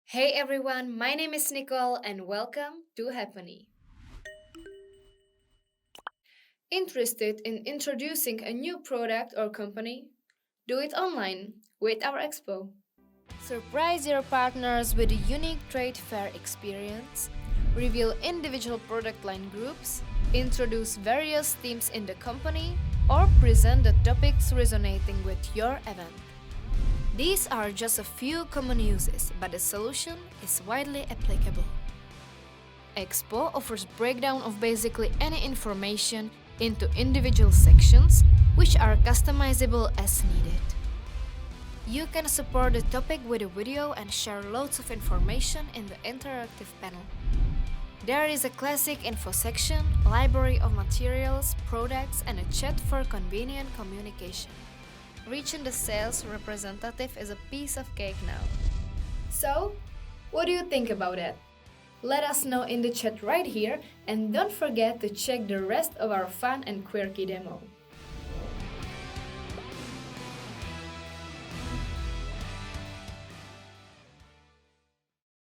Hey everyone, my name is Nicole and welcome to Happenee. Interested in introducing a new product or company? Do it online with our expo. Surprise your partners with a unique trade fair experience, reveal individual product line groups, introduce various themes in the company, or present the topics resonating with your event. These are just a few common uses, but the solution is widely applicable. Expo offers breakdown of basically any information into individual sections, which are customizable as needed. You can support the topic with a video and share loads of information in the interactive panel. There is a classic info section, library of materials, products, and a chat for convenient communication. Reaching the sales representative is a piece of cake now. So, what do you think about it? Let us know in the chat right here, and don't forget to check the rest of our fun and quirky demo.